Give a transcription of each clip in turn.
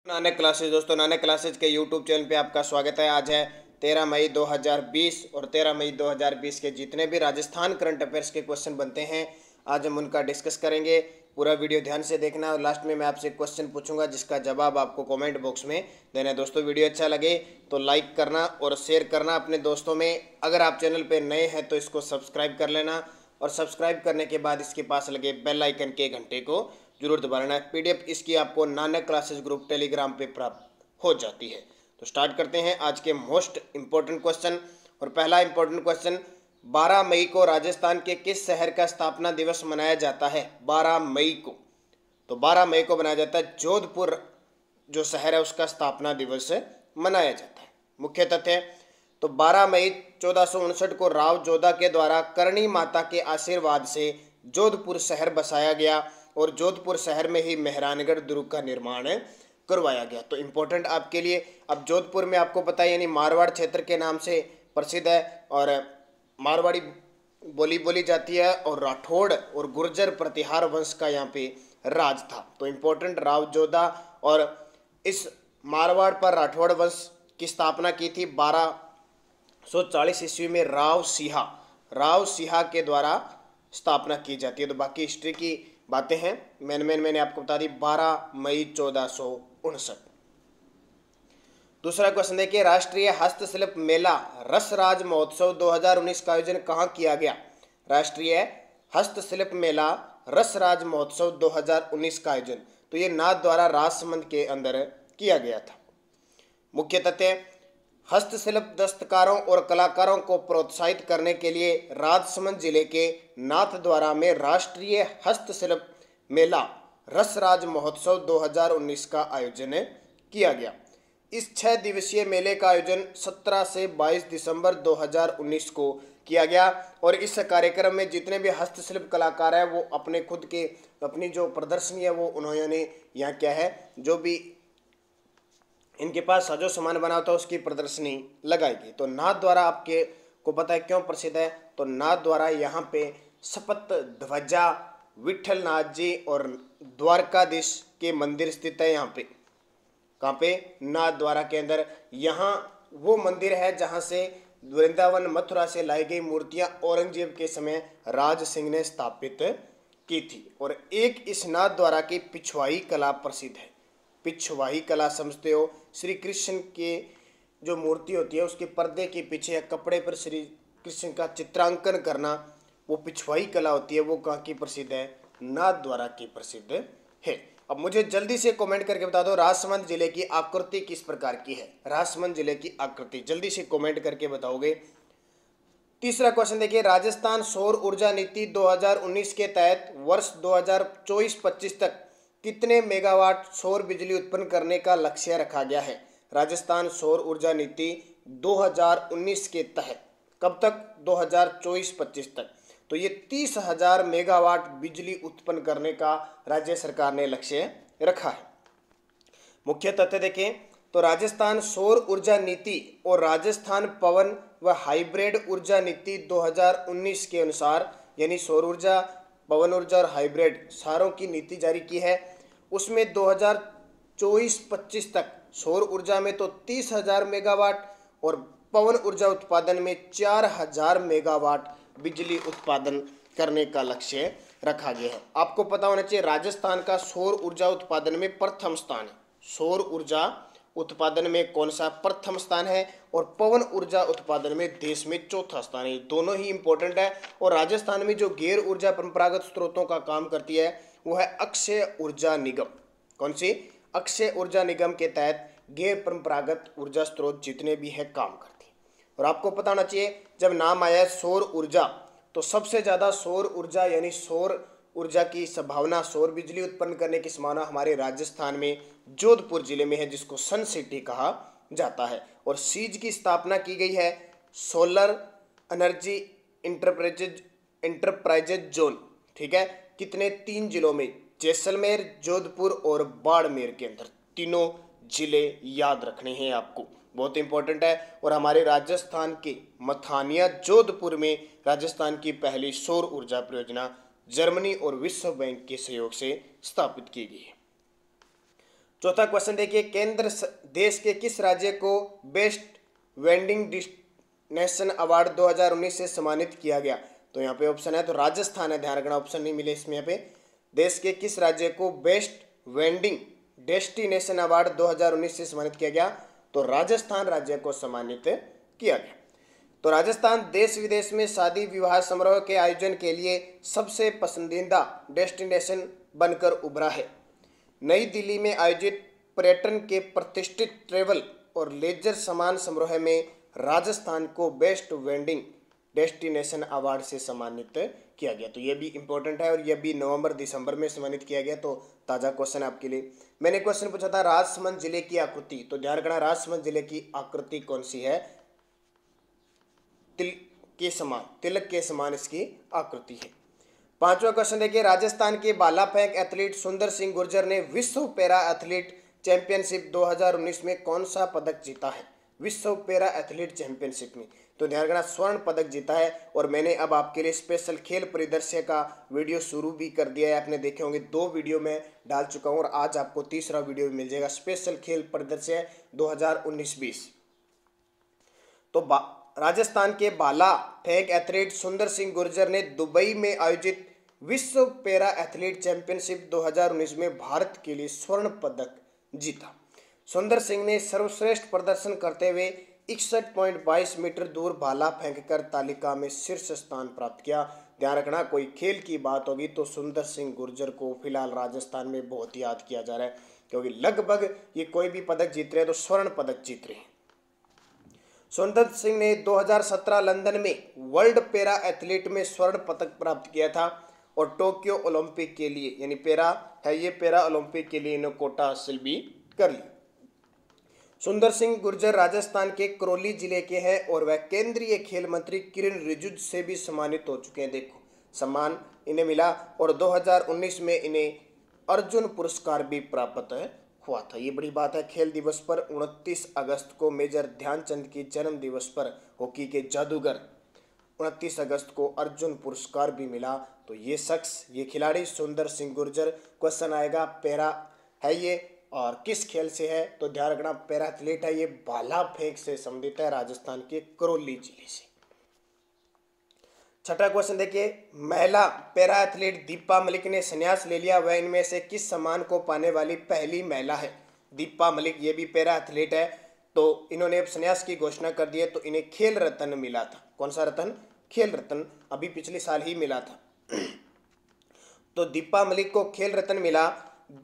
Nanak classes दोस्तों, Nanak classes के YouTube channel पे आपका स्वागत है। आज है 13 मई 2020 और 13 मई 2020 के जितने भी राजस्थान करंट अफेयर्स के क्वेश्चन बनते हैं आज हम उनका डिस्कस करेंगे। पूरा वीडियो ध्यान से देखना और लास्ट में मैं आपसे क्वेश्चन पूछूंगा जिसका जवाब आपको कमेंट बॉक्स में देना है। दोस्तों वीडियो अच्छा लगे तो लाइक करना और शेयर करना अपने दोस्तों में। अगर आप चैनल पर नए हैं तो इसको सब्सक्राइब कर लेना और सब्सक्राइब करने के बाद इसके पास लगे बेल आइकन के घंटे को जरूर दबाना है। पीडीएफ इसकी आपको नानक क्लासेस ग्रुप टेलीग्राम पे प्राप्त हो जाती है। तो स्टार्ट करते हैं आज के मोस्ट इंपॉर्टेंट क्वेश्चन। और पहला इंपॉर्टेंट क्वेश्चन, 12 मई को राजस्थान के किस शहर का स्थापना दिवस मनाया जाता है? 12 मई को, तो 12 मई को मनाया जाता है जोधपुर जो शहर है उसका स्थापना दिवस मनाया जाता है। मुख्य तथ्य, तो 12 मई 1459 को राव जोधा के द्वारा करणी माता के आशीर्वाद से जोधपुर शहर बसाया गया और जोधपुर शहर में ही मेहरानगढ़ दुर्ग का निर्माण करवाया गया। तो इम्पोर्टेंट आपके लिए, अब जोधपुर में आपको पता है यानी मारवाड़ क्षेत्र के नाम से प्रसिद्ध है और मारवाड़ी बोली जाती है और राठौड़ और गुर्जर प्रतिहार वंश का यहाँ पे राज था। तो इम्पोर्टेंट, राव जोधा और इस मारवाड़ पर राठौड़ वंश की स्थापना की थी 1240 ईस्वी में राव सिहा के द्वारा स्थापना की जाती है। तो बाकी हिस्ट्री की बातें हैं, मैंने आपको बता दी 12 मई 1459। दूसरा क्वेश्चन देखिए, राष्ट्रीय हस्तशिल्प मेला रसराज महोत्सव 2019 का आयोजन कहाँ किया गया? राष्ट्रीय हस्तशिल्प मेला रसराज महोत्सव 2019 का आयोजन तो ये नाथ द्वारा राजसमंद के अंदर किया गया था। मुख्य तथ्य, हस्तशिल्प दस्तकारों और कलाकारों को प्रोत्साहित करने के लिए राजसमंद जिले के नाथद्वारा में राष्ट्रीय हस्तशिल्प मेला रसराज महोत्सव 2019 का आयोजन किया गया। इस 6 दिवसीय मेले का आयोजन 17 से 22 दिसंबर 2019 को किया गया और इस कार्यक्रम में जितने भी हस्तशिल्प कलाकार हैं वो अपने खुद के अपनी जो प्रदर्शनी है वो उन्होंने यहाँ क्या है, जो भी इनके पास साजो सामान बना होता है उसकी प्रदर्शनी लगाई गई। तो नाथ द्वारा आपके को पता है क्यों प्रसिद्ध है? तो नाथ द्वारा यहाँ पे शपथ ध्वजा, विठल नाथ जी और द्वारकाधीश के मंदिर स्थित है। यहाँ पे कहाँ पे? नाथ द्वारा के अंदर। यहाँ वो मंदिर है जहाँ से वृंदावन मथुरा से लाई गई मूर्तियाँ औरंगजेब के समय राज सिंह ने स्थापित की थी। और एक इस नाथ द्वारा की पिछवाई कला प्रसिद्ध है। पिछवाई कला समझते हो, श्री कृष्ण के जो मूर्ति होती है उसके पर्दे के पीछे या कपड़े पर श्री कृष्ण का चित्रांकन करना, वो पिछवाई कला होती है। वो कहाँ की प्रसिद्ध है? नाथ द्वारा की प्रसिद्ध है। अब मुझे जल्दी से कमेंट करके बता दो राजसमंद जिले की आकृति किस प्रकार की है? राजसमंद जिले की आकृति जल्दी से कमेंट करके बताओगे। तीसरा क्वेश्चन देखिए, राजस्थान सौर ऊर्जा नीति 2019 के तहत वर्ष 2024-25 तक कितने मेगावाट सौर बिजली उत्पन्न करने का लक्ष्य रखा गया है? राजस्थान सौर ऊर्जा नीति 2019 के तहत कब तक? 2024-25 तक। तो ये 30,000 मेगावाट बिजली उत्पन्न करने का राज्य सरकार ने लक्ष्य रखा है। मुख्य तथ्य देखें तो राजस्थान सौर ऊर्जा नीति और राजस्थान पवन व हाइब्रिड ऊर्जा नीति 2019 के अनुसार, यानी सौर ऊर्जा, पवन ऊर्जा और हाइब्रिड सारों की नीति जारी की है। उसमें 2024-25 तक सौर ऊर्जा में तो 30,000 मेगावाट और पवन ऊर्जा उत्पादन में 4,000 मेगावाट बिजली उत्पादन करने का लक्ष्य रखा गया है। आपको पता होना चाहिए राजस्थान का सौर ऊर्जा उत्पादन में प्रथम स्थान है। सौर ऊर्जा उत्पादन में कौन सा? प्रथम स्थान है। और पवन ऊर्जा उत्पादन में देश में चौथा स्थान है। दोनों ही इंपॉर्टेंट है। और राजस्थान में जो गैर ऊर्जा परंपरागत स्रोतों का काम करती है वो है अक्षय ऊर्जा निगम। कौन सी? अक्षय ऊर्जा निगम के तहत गैर परंपरागत ऊर्जा स्रोत जितने भी है काम करती है। और आपको पता होना चाहिए जब नाम आया है सौर ऊर्जा तो सबसे ज्यादा सौर ऊर्जा यानी सौर ऊर्जा की संभावना, सौर बिजली उत्पन्न करने की संभावना हमारे राजस्थान में जोधपुर जिले में है जिसको सन सिटी कहा जाता है। और सीज की स्थापना की गई है सोलर एनर्जी इंटरप्राइजेज जोन। ठीक है, कितने? 3 जिलों में, जैसलमेर, जोधपुर और बाड़मेर के अंदर। तीनों जिले याद रखने हैं आपको, बहुत इंपॉर्टेंट है। और हमारे राजस्थान के मथानिया जोधपुर में राजस्थान की पहली सौर ऊर्जा परियोजना जर्मनी और विश्व बैंक के सहयोग से स्थापित की गई है। चौथा क्वेश्चन देखिए, देश के किस राज्य को बेस्ट वेंडिंग डेस्टिनेशन अवार्ड 2019 से सम्मानित किया गया? तो यहाँ पे ऑप्शन है तो राजस्थान है, ध्यान रखना ऑप्शन नहीं मिले इसमें। यहाँ पे देश के किस राज्य को बेस्ट वेंडिंग डेस्टिनेशन अवार्ड 2019 से सम्मानित किया गया? तो राजस्थान राज्य को सम्मानित किया गया। तो राजस्थान देश विदेश में शादी विवाह समारोह के आयोजन के लिए सबसे पसंदीदा डेस्टिनेशन बनकर उभरा है। नई दिल्ली में आयोजित पर्यटन के प्रतिष्ठित ट्रेवल और लेजर सम्मान समारोह में राजस्थान को बेस्ट वेंडिंग डेस्टिनेशन अवार्ड से सम्मानित किया गया। तो ये भी इंपॉर्टेंट है और ये भी नवंबर दिसंबर में सम्मानित किया गया। तो ताज़ा क्वेश्चन आपके लिए। मैंने क्वेश्चन पूछा था राजसमंद जिले की आकृति, तो ध्यान रखना राजसमंद जिले की आकृति कौन सी है? तिलक के समान इसकी आकृति है। पांचवा क्वेश्चन देखिए, राजस्थान के भाला फेंक एथलीट सुंदर सिंह गुर्जर ने विश्व पैरा एथलीट चैंपियनशिप 2019 में कौन सा पदक जीता है? विश्व पैरा एथलीट चैंपियनशिप में तो ध्यान रखना स्वर्ण पदक जीता है। और मैंने अब आपके लिए स्पेशल खेल परिदृश्य का वीडियो शुरू भी कर दिया है, आपने देखे होंगे 2 वीडियो में डाल चुका हूं और आज आपको तीसरा वीडियो मिल जाएगा, स्पेशल खेल परिदृश्य 2019-20। तो राजस्थान के भाला फेंक एथलीट सुंदर सिंह गुर्जर ने दुबई में आयोजित विश्व पैरा एथलीट चैंपियनशिप 2019 में भारत के लिए स्वर्ण पदक जीता। सुंदर सिंह ने सर्वश्रेष्ठ प्रदर्शन करते हुए 61.22 मीटर दूर भाला फेंककर तालिका में शीर्ष स्थान प्राप्त किया। ध्यान रखना कोई खेल की बात होगी तो सुंदर सिंह गुर्जर को फिलहाल राजस्थान में बहुत याद किया जा रहा है, क्योंकि लगभग ये कोई भी पदक जीत रहे हैं तो स्वर्ण पदक जीत रहे हैं। सुंदर सिंह ने 2017 लंदन में वर्ल्ड पैरा एथलीट में स्वर्ण पदक प्राप्त किया था और टोक्यो ओलंपिक के लिए यानी पैरा ओलंपिक के लिए इन्होंने कोटा हासिल भी कर ली। सुंदर सिंह गुर्जर राजस्थान के करौली जिले के हैं और वह केंद्रीय खेल मंत्री किरण रिजिजू से भी सम्मानित हो चुके हैं। देखो सम्मान इन्हें मिला और 2019 में इन्हें अर्जुन पुरस्कार भी प्राप्त हुआ था। ये बड़ी बात है। खेल दिवस पर 29 अगस्त को मेजर ध्यानचंद की जन्म दिवस पर हॉकी के जादूगर 29 अगस्त को अर्जुन पुरस्कार भी मिला। तो ये शख्स, ये खिलाड़ी सुंदर सिंह गुर्जर, क्वेश्चन आएगा पैरा है ये और किस खेल से है? तो ध्यान रखना पैरा एथलीट है ये, भाला फेंक से संबंधित है, राजस्थान के करौली जिले से। छठा क्वेश्चन देखिए, महिला पैरा एथलीट दीपा मलिक ने संन्यास ले लिया, वह इनमें से किस सम्मान को पाने वाली पहली महिला है? दीपा मलिक ये भी पैरा एथलीट है, तो इन्होंने अब संन्यास की घोषणा कर दी है। तो इन्हें खेल रत्न मिला था। कौन सा रत्न? खेल रत्न, अभी पिछले साल ही मिला था। तो दीपा मलिक को खेल रत्न मिला।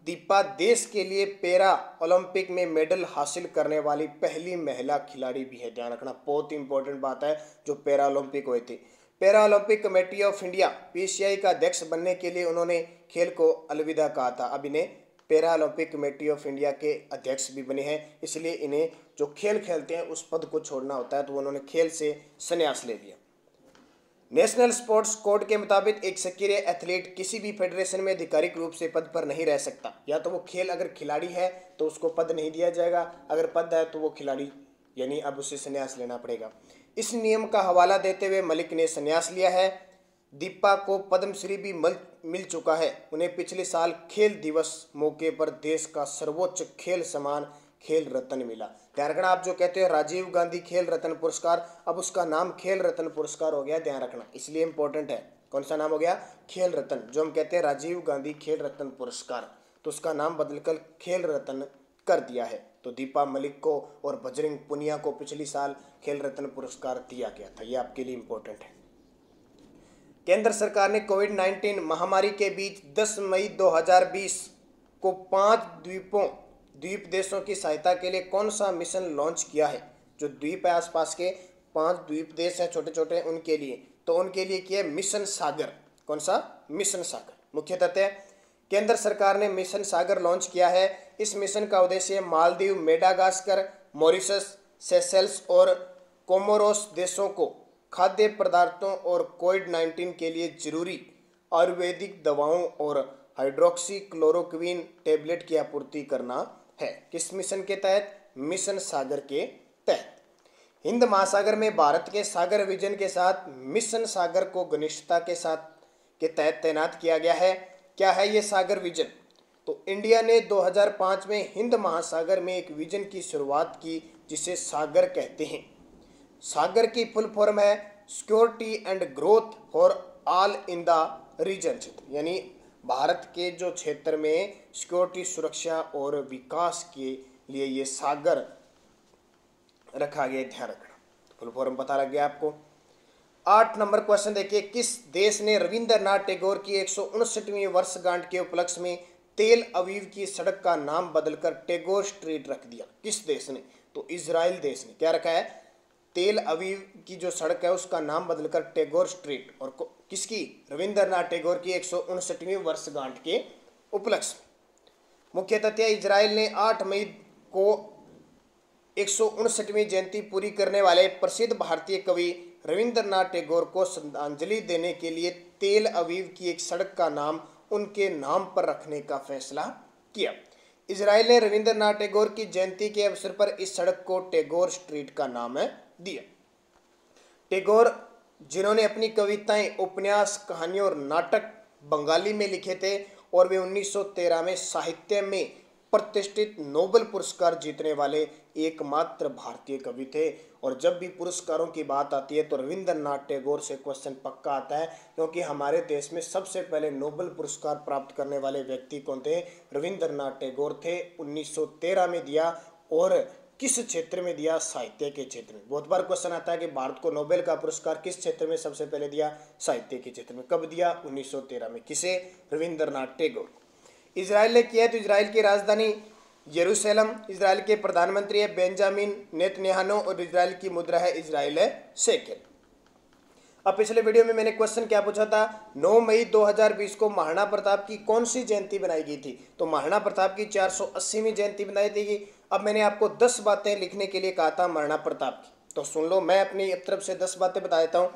दीपा देश के लिए पैरा ओलंपिक में मेडल हासिल करने वाली पहली महिला खिलाड़ी भी है। ध्यान रखना बहुत इंपॉर्टेंट बात है जो पैरा ओलंपिक हुए थे। Para Olympic committee of India PCI का अध्यक्ष बनने के लिए उन्होंने खेल को अलविदा कहा था। अब इन्हें para Olympic committee of India के अध्यक्ष भी बने हैं, इसलिए इन्हें जो खेल खेलते हैं उस पद को छोड़ना होता है, तो उन्होंने खेल से संन्यास ले लिया। नेशनल स्पोर्ट्स कोड के मुताबिक एक सक्रिय एथलीट किसी भी फेडरेशन में आधिकारिक रूप से पद पर नहीं रह सकता। या तो वो खेल अगर खिलाड़ी है तो उसको पद नहीं दिया जाएगा, अगर पद है तो वो खिलाड़ी यानी अब उसे संन्यास लेना पड़ेगा। इस नियम का हवाला देते हुए मलिक ने संन्यास लिया है। दीपा को पद्मश्री भी मिल चुका है। उन्हें पिछले साल खेल दिवस मौके पर देश का सर्वोच्च खेल सम्मान खेल रत्न मिला। ध्यान रखना, आप जो कहते हैं राजीव गांधी खेल रत्न पुरस्कार, अब उसका नाम खेल रत्न पुरस्कार हो गया। ध्यान रखना, इसलिए इंपॉर्टेंट है। कौन सा नाम हो गया? खेल रत्न। जो हम कहते हैं राजीव गांधी खेल रत्न पुरस्कार, तो उसका नाम बदलकर खेल रत्न कर दिया है। तो दीपा मलिक को और बजरंग पुनिया को पिछली साल खेल रत्न पुरस्कार दिया गया था। यह आपके लिए इंपॉर्टेंट है। केंद्र सरकार ने कोविड-19 महामारी के बीच 10 मई 2020 को 5 द्वीप देशों की सहायता के लिए कौन सा मिशन लॉन्च किया है? जो द्वीप है आसपास के 5 द्वीप देश हैं छोटे छोटे, उनके लिए, तो उनके लिए किया मिशन सागर। कौन सा? मिशन सागर। मुख्य तथ्य, केंद्र सरकार ने मिशन सागर लॉन्च किया है। इस मिशन का उद्देश्य मालदीव, मेडागास्कर, मॉरिशस, सेशेल्स और कोमोरोस देशों को खाद्य पदार्थों और कोविड-19 के लिए जरूरी आयुर्वेदिक दवाओं और हाइड्रोक्सी क्लोरोक्विन टेबलेट की आपूर्ति करना है। किस मिशन के तहत? मिशन सागर के तहत। हिंद महासागर में भारत के सागर विजन के साथ मिशन सागर को घनिष्ठता के तहत तैनात किया गया है। क्या है ये सागर विजन? तो इंडिया ने 2005 में हिंद महासागर में एक विजन की शुरुआत की जिसे सागर कहते हैं। सागर की फुल फॉर्म है security and growth for all in the region, यानी भारत के जो क्षेत्र में सिक्योरिटी, सुरक्षा और विकास के लिए ये सागर रखा गया, ध्यान रखना। फुल फॉर्म पता लग गया आपको। 8 नंबर क्वेश्चन देखिए, किस देश ने रविंद्रनाथ टैगोर की 159वीं वर्षगांठ के उपलक्ष्य में तेल अवीव की सड़क का नाम बदलकर टैगोर स्ट्रीट रख दिया? किस देश ने? तो इजराइल देश ने क्या रखा है? तेल अवीव की जो सड़क है उसका नाम बदलकर टैगोर स्ट्रीट, और किसकी? रविंद्रनाथ टैगोर की 159वीं वर्षगांठ के उपलक्ष्य में। मुख्य तथ्य, इजराइल ने 8 मई को 159वीं जयंती पूरी करने वाले प्रसिद्ध भारतीय कवि रविंद्रनाथ टैगोर को श्रद्धांजलि देने के लिए तेल अवीव की एक सड़क का नाम उनके नाम पर रखने का फैसला किया। इजराइल ने रविंद्रनाथ टैगोर की जयंती के अवसर पर इस सड़क को टैगोर स्ट्रीट का नाम दिया। टैगोर, जिन्होंने अपनी कविताएं, उपन्यास, कहानियां और नाटक बंगाली में लिखे थे और वे 1913 में साहित्य में प्रतिष्ठित नोबेल पुरस्कार जीतने वाले एकमात्र भारतीय कवि थे। और जब भी पुरस्कारों की बात आती है तो रविंद्रनाथ टैगोर से क्वेश्चन पक्का आता है, क्योंकि हमारे देश में सबसे पहले नोबेल पुरस्कार प्राप्त करने वाले व्यक्ति कौन थे? रविंद्रनाथ टैगोर थे। 1913 में दिया, और किस क्षेत्र में दिया? साहित्य के क्षेत्र में। बहुत बार क्वेश्चन आता है कि भारत को नोबेल का पुरस्कार किस क्षेत्र में सबसे पहले दिया? साहित्य के क्षेत्र में। कब दिया? 1913 में। किसे? रविंद्रनाथ टैगोर। इजराइल ने किया, तो इजराइल की राजधानी यरूशलेम, इजराइल के प्रधानमंत्री है बेंजामिन नेतन्याहू और इजराइल की मुद्रा है इजराइल शेकेल। अब पिछले वीडियो में मैंने क्वेश्चन क्या पूछा था? 9 मई 2020 को महाराणा प्रताप की कौन सी जयंती बनाई गई थी? तो महाराणा प्रताप की 480वीं जयंती बनाई थी। अब मैंने आपको 10 बातें लिखने के लिए कहा था महाराणा प्रताप की, तो सुन लो, मैं अपनी तरफ से 10 बातें बता देता हूँ।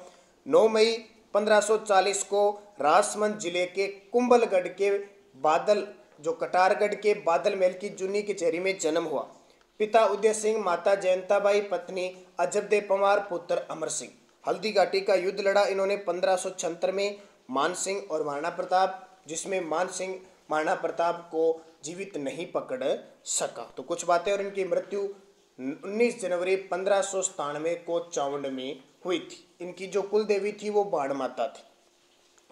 9 मई 1540 को राजसमंद जिले के कुंभलगढ़ के बादल, जो कटारगढ़ के बादल महल की जूनी कचहरी में जन्म हुआ। पिता उदय सिंह, माता जयंताबाई, पत्नी अजबदेव पंवार, पुत्र अमर सिंह। हल्दी घाटी का युद्ध लड़ा इन्होंने 1576 में मानसिंह और महाराणा प्रताप, जिसमें मानसिंह महाराणा प्रताप को जीवित नहीं पकड़ सका। तो कुछ बातें। और इनकी मृत्यु 19 जनवरी 1597 को चावंड में हुई थी। इनकी जो कुल देवी थी वो बाण माता थी।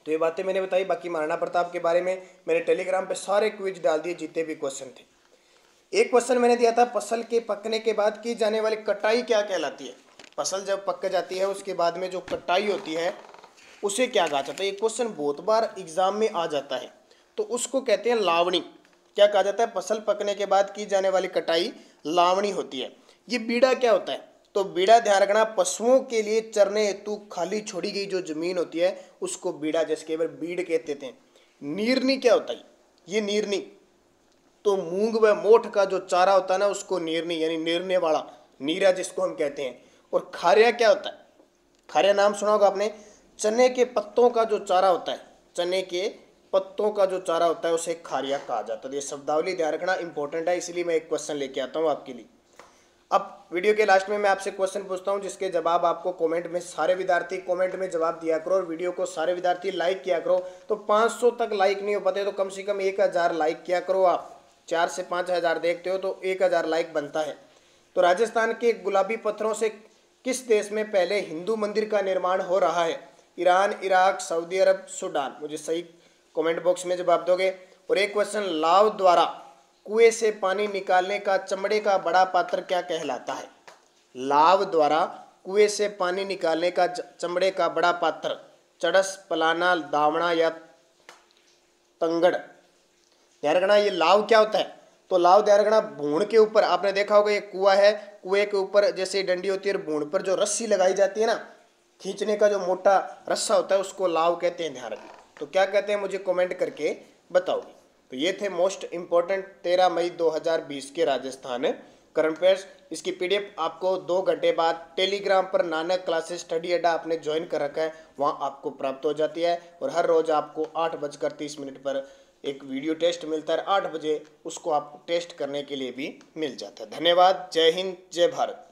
तो ये बातें मैंने बताई। बाकी महाराणा प्रताप के बारे में मैंने टेलीग्राम पे सारे क्विज डाल दिए, जितने भी क्वेश्चन थे। एक क्वेश्चन मैंने दिया था, फसल के पकने के बाद की जाने वाली कटाई क्या कहलाती है? फसल जब पक जाती है उसके बाद में जो कटाई होती है उसे क्या कहा जाता है? ये क्वेश्चन बहुत बार एग्जाम में आ जाता है, तो उसको कहते हैं लावणी। क्या कहा जाता है? फसल पकने के बाद की जाने वाली कटाई लावणी होती है। ये बीड़ा क्या होता है? तो बीड़ा, ध्यान रखना, पशुओं के लिए चरने हेतु खाली छोड़ी गई जो जमीन होती है उसको बीड़ा, जिसके ऊपर बीड़ कहते थे। नीरनी क्या होता है? ये नीरनी, तो मूंग व मोठ का जो चारा होता है ना उसको नीरनी, यानी नीरने वाला, नीरा जिसको हम कहते हैं। और खारिया क्या होता है? खारिया नाम सुना होगा आपने, चने के पत्तों का जो चारा होता है, चने के पत्तों का जो चारा होता है उसे खारिया कहा जाता है। ये शब्दावली ध्यान रखना इंपॉर्टेंट है, इसलिए मैं एक क्वेश्चन लेके आता हूँ आपके लिए। अब वीडियो के लास्ट में मैं आपसे क्वेश्चन पूछता हूं, जिसके जवाब आपको कमेंट में, सारे विद्यार्थी कमेंट में जवाब दिया करो, और वीडियो को सारे विद्यार्थी लाइक किया करो। तो 500 तक लाइक नहीं हो पाते तो कम से कम 1000 लाइक किया करो। आप 4 से 5000 देखते हो तो 1000 लाइक बनता है। तो राजस्थान के गुलाबी पत्थरों से किस देश में पहले हिंदू मंदिर का निर्माण हो रहा है? ईरान, इराक, सऊदी अरब, सूडान। मुझे सही कमेंट बॉक्स में जवाब दोगे। और एक क्वेश्चन, लाव द्वारा कुएं से पानी निकालने का चमड़े का बड़ा पात्र क्या कहलाता है? लाव द्वारा कुएं से पानी निकालने का चमड़े का बड़ा पात्र चड़स, पलाना, दावना या तंगड़। ध्यान रखना, ये लाव क्या होता है? तो लाव, ध्यान रखना, भूण के ऊपर, आपने देखा होगा ये कुआं है, कुएं के ऊपर जैसे डंडी होती है, भूण पर जो रस्सी लगाई जाती है ना, खींचने का जो मोटा रस्सा होता है उसको लाव कहते हैं। ध्यान रखना। तो क्या कहते हैं मुझे कमेंट करके बताओगे। तो ये थे मोस्ट इंपॉर्टेंट 13 मई 2020 के राजस्थान करंट अफेयर्स। इसकी पीडीएफ आपको 2 घंटे बाद टेलीग्राम पर नानक क्लासेस स्टडी अड्डा आपने ज्वाइन कर रखा है, वहाँ आपको प्राप्त हो जाती है। और हर रोज आपको 8:30 पर एक वीडियो टेस्ट मिलता है, 8 बजे उसको आप टेस्ट करने के लिए भी मिल जाता है। धन्यवाद। जय हिंद, जय भारत।